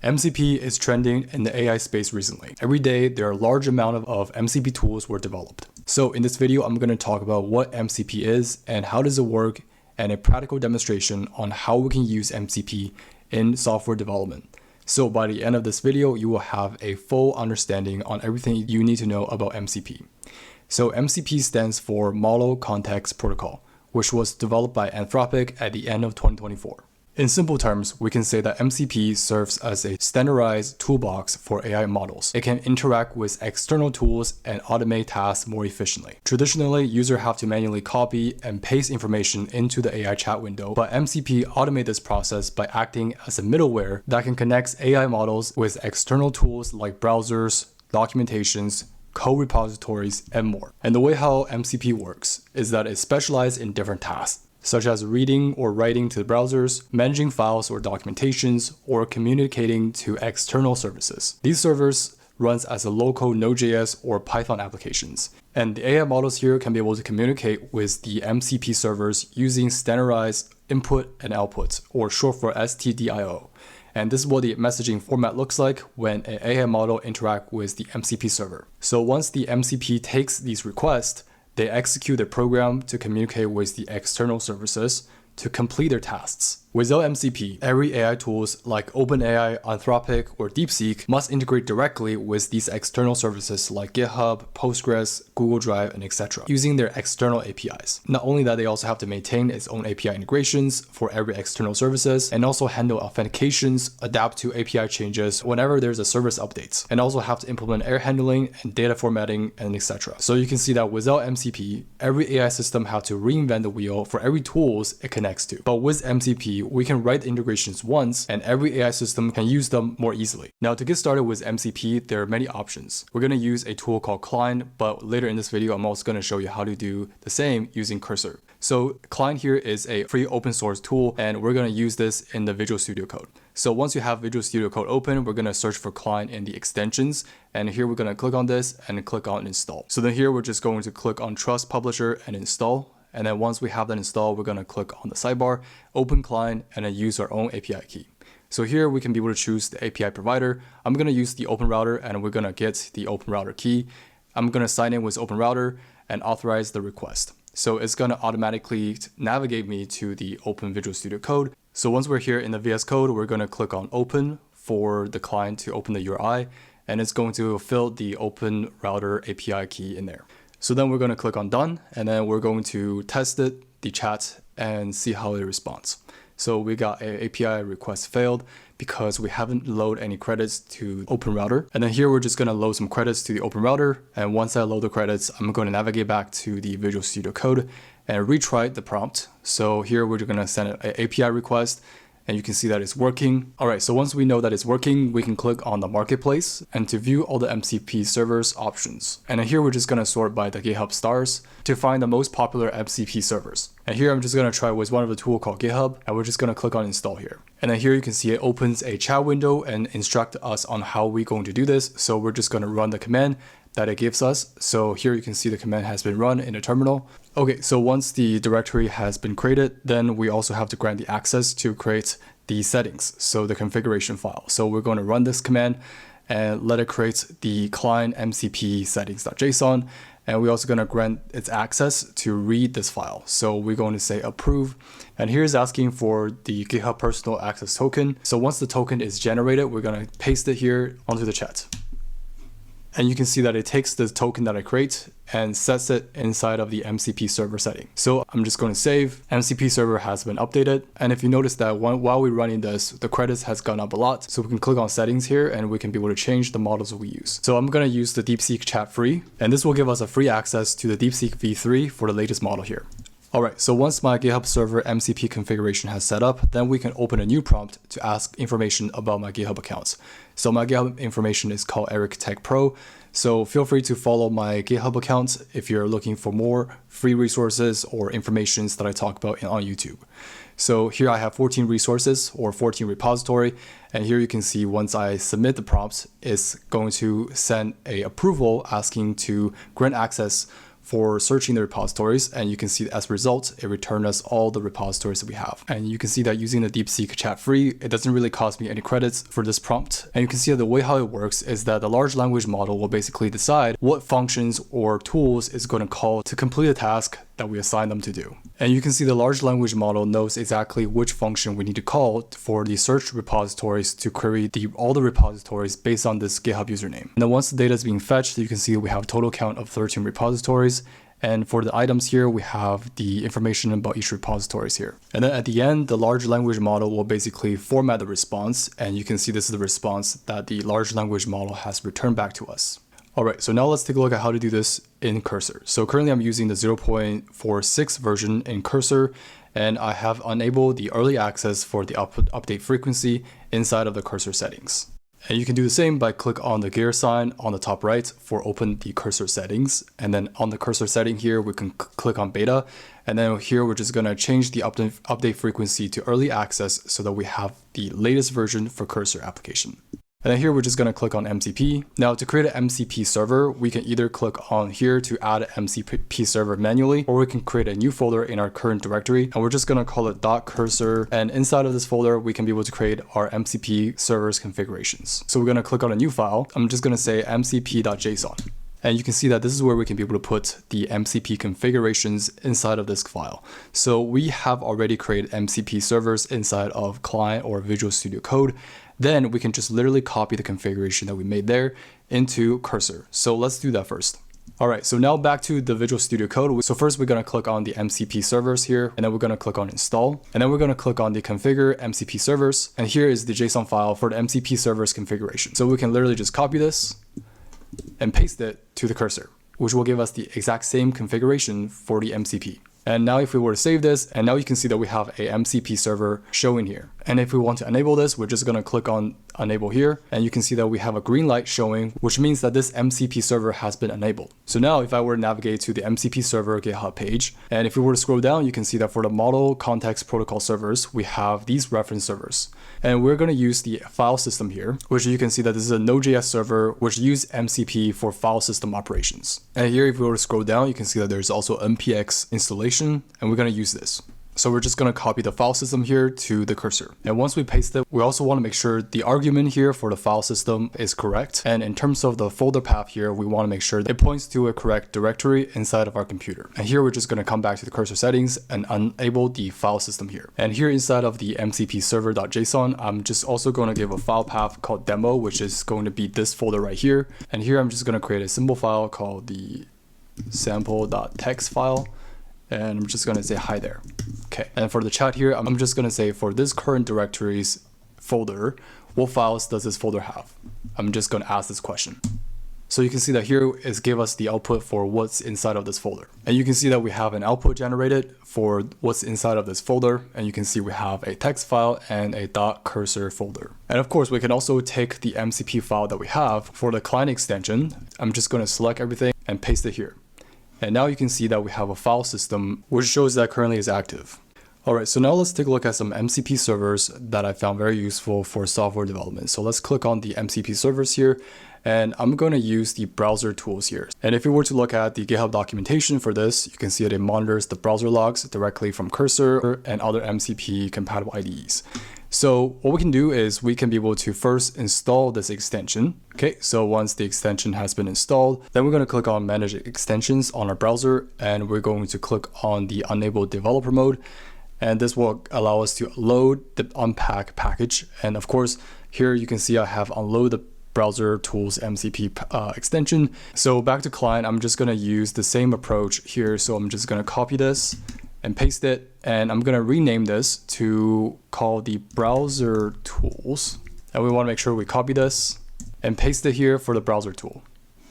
MCP is trending in the AI space recently. Every day, there are a large amount of MCP tools were developed. So in this video, I'm going to talk about what MCP is and how does it work, and a practical demonstration on how we can use MCP in software development. So by the end of this video, you will have a full understanding on everything you need to know about MCP. So MCP stands for Model Context Protocol, which was developed by Anthropic at the end of 2024. In simple terms, we can say that MCP serves as a standardized toolbox for AI models. It can interact with external tools and automate tasks more efficiently. Traditionally, users have to manually copy and paste information into the AI chat window, but MCP automates this process by acting as a middleware that can connect AI models with external tools like browsers, documentations, code repositories, and more. And the way how MCP works is that it's specialized in different tasks, such as reading or writing to the browsers, managing files or documentations, or communicating to external services. These servers runs as a local Node.js or Python applications. And the AI models here can be able to communicate with the MCP servers using standardized input and output, or short for stdio. And this is what the messaging format looks like when an AI model interacts with the MCP server. So once the MCP takes these requests, they execute the program to communicate with the external services to complete their tasks. Without MCP, every AI tools like OpenAI, Anthropic, or DeepSeek must integrate directly with these external services like GitHub, Postgres, Google Drive, and etc. using their external APIs. Not only that, they also have to maintain its own API integrations for every external services and also handle authentications, adapt to API changes whenever there's a service updates, and also have to implement error handling and data formatting and etc. So you can see that without MCP, every AI system has to reinvent the wheel for every tools it connects to. But with MCP, we can write the integrations once and every AI system can use them more easily. Now to get started with MCP, there are many options. We're going to use a tool called Cline, but later in this video, I'm also going to show you how to do the same using Cursor. So Cline here is a free open source tool, and we're going to use this in the Visual Studio Code. So once you have Visual Studio Code open, we're going to search for Cline in the extensions. And here we're going to click on this and click on install. So then here we're just going to click on Trust Publisher and install. And then once we have that installed, we're going to click on the sidebar, open Cline, and then use our own API key. So here we can be able to choose the API provider. I'm going to use the Open Router, and we're going to get the Open Router key. I'm going to sign in with Open Router and authorize the request. So it's going to automatically navigate me to the Open Visual Studio Code. So once we're here in the VS Code, we're going to click on Open for the client to open the URI, and it's going to fill the Open Router API key in there. So then we're going to click on done, and then we're going to test it, the chat, and see how it responds. So we got an API request failed because we haven't loaded any credits to Open Router. And then here we're just going to load some credits to the Open Router. And once I load the credits, I'm going to navigate back to the Visual Studio Code and retry the prompt. So here we're going to send an API request, and you can see that it's working. All right, so once we know that it's working, we can click on the marketplace and to view all the MCP servers options. And then here we're just gonna sort by the GitHub stars to find the most popular MCP servers. And here I'm just gonna try with one of the tool called GitHub, and we're just gonna click on install here. And then here you can see it opens a chat window and instruct us on how we're going to do this. So we're just gonna run the command that it gives us. So here you can see the command has been run in the terminal. Okay, so once the directory has been created, then we also have to grant the access to create the settings, so the configuration file. So we're going to run this command and let it create the Cline MCP settings.json. And we're also going to grant its access to read this file. So we're going to say approve. And here's asking for the GitHub personal access token. So once the token is generated, we're going to paste it here onto the chat. And you can see that it takes the token that I create and sets it inside of the MCP server setting. So I'm just going to save. MCP server has been updated. And if you notice that while we're running this, the credits has gone up a lot. So we can click on settings here and we can be able to change the models we use. So I'm going to use the DeepSeek chat free, and this will give us a free access to the DeepSeek v3 for the latest model here. Alright, so once my GitHub server MCP configuration has set up, then we can open a new prompt to ask information about my GitHub accounts. So my GitHub information is called Eric Tech Pro. So feel free to follow my GitHub account if you're looking for more free resources or informations that I talk about on YouTube. So here I have 14 resources or 14 repository. And here you can see once I submit the prompt, it's going to send a approval asking to grant access for searching the repositories, and you can see as a result, it returned us all the repositories that we have. And you can see that using the DeepSeek chat free, it doesn't really cost me any credits for this prompt. And you can see that the way how it works is that the large language model will basically decide what functions or tools it's going to call to complete a task that we assign them to do. And you can see the large language model knows exactly which function we need to call for the search repositories to query all the repositories based on this GitHub username. And then once the data is being fetched, you can see we have a total count of 13 repositories. And for the items here, we have the information about each repositories here. And then at the end, the large language model will basically format the response. And you can see this is the response that the large language model has returned back to us. All right, so now let's take a look at how to do this in Cursor. So currently I'm using the 0.46 version in Cursor, and I have enabled the early access for the update frequency inside of the Cursor settings. And you can do the same by click on the gear sign on the top right for open the Cursor settings. And then on the Cursor setting here, we can click on beta. And then here, we're just gonna change the update frequency to early access so that we have the latest version for Cursor application. And then here, we're just gonna click on MCP. Now to create an MCP server, we can either click on here to add an MCP server manually, or we can create a new folder in our current directory. And we're just gonna call it .cursor. And inside of this folder, we can be able to create our MCP servers configurations. So we're gonna click on a new file. I'm just gonna say mcp.json. And you can see that this is where we can be able to put the MCP configurations inside of this file. So we have already created MCP servers inside of Cline or Visual Studio Code. Then we can just literally copy the configuration that we made there into Cursor. So let's do that first. All right, so now back to the Visual Studio Code. So first we're gonna click on the MCP servers here, and then we're gonna click on install, and then we're gonna click on the configure MCP servers. And here is the JSON file for the MCP servers configuration. So we can literally just copy this and paste it to the Cursor, which will give us the exact same configuration for the MCP. And now if we were to save this, and now you can see that we have a MCP server showing here. And if we want to enable this, we're just gonna click on enable here. And you can see that we have a green light showing, which means that this MCP server has been enabled. So now if I were to navigate to the MCP server GitHub page, and if we were to scroll down, you can see that for the model context protocol servers, we have these reference servers. And we're gonna use the file system here, which you can see that this is a Node.js server, which uses MCP for file system operations. And here, if we were to scroll down, you can see that there's also npx installation, and we're gonna use this. So we're just gonna copy the file system here to the Cursor. And once we paste it, we also wanna make sure the argument here for the file system is correct. And in terms of the folder path here, we wanna make sure that it points to a correct directory inside of our computer. And here, we're just gonna come back to the Cursor settings and enable the file system here. And here inside of the MCP server.json, I'm just also gonna give a file path called demo, which is going to be this folder right here. And here, I'm just gonna create a simple file called the sample.txt file. And I'm just gonna say hi there. Okay, and for the chat here, I'm just gonna say for this current directories folder, what files does this folder have? I'm just gonna ask this question. So you can see that here is give us the output for what's inside of this folder. And you can see that we have an output generated for what's inside of this folder. And you can see we have a text file and a .cursor folder. And of course, we can also take the MCP file that we have for the Cline extension. I'm just gonna select everything and paste it here. And now you can see that we have a file system, which shows that currently is active. All right, so now let's take a look at some MCP servers that I found very useful for software development. So let's click on the MCP servers here, and I'm going to use the BrowserTools here. And if you were to look at the GitHub documentation for this, you can see that it monitors the browser logs directly from Cursor and other MCP compatible IDEs. So what we can do is we can be able to first install this extension. Okay, so once the extension has been installed, then we're going to click on manage extensions on our browser, and we're going to click on the enable developer mode. And this will allow us to load the unpack package. And of course, here you can see I have unload the BrowserTools MCP extension. So back to Cline, I'm just going to use the same approach here. So I'm just going to copy this and paste it, and I'm gonna rename this to call the BrowserTools. And we wanna make sure we copy this and paste it here for the browser tool.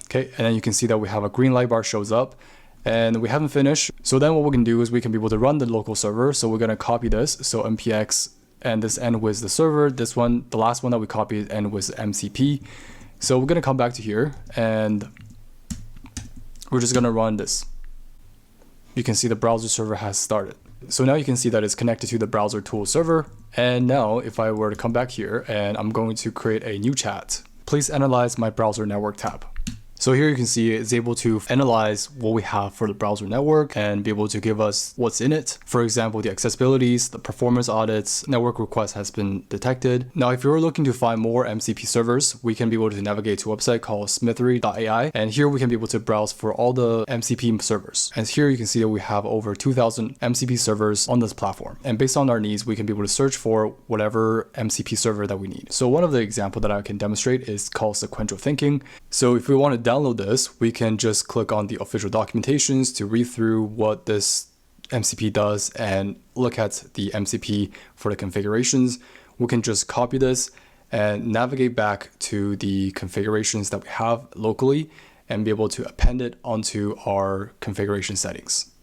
Okay, and then you can see that we have a green light bar shows up, and we haven't finished. So then what we can do is we can be able to run the local server. So we're gonna copy this, so npx, and this end with the server. This one, the last one that we copied, end with MCP. So we're gonna come back to here, and we're just gonna run this. You can see the browser server has started. So now you can see that it's connected to the BrowserTools server. And now if I were to come back here and I'm going to create a new chat, please analyze my browser network tab. So here you can see it's able to analyze what we have for the browser network and be able to give us what's in it. For example, the accessibilities, the performance audits, network request has been detected. Now, if you're looking to find more MCP servers, we can be able to navigate to a website called Smithery AI. And here we can be able to browse for all the MCP servers. And here you can see that we have over 2,000 MCP servers on this platform. And based on our needs, we can be able to search for whatever MCP server that we need. So one of the examples that I can demonstrate is called sequential thinking. So if we want to download this, we can just click on the official documentations to read through what this MCP does and look at the MCP for the configurations. We can just copy this and navigate back to the configurations that we have locally and be able to append it onto our configuration settings.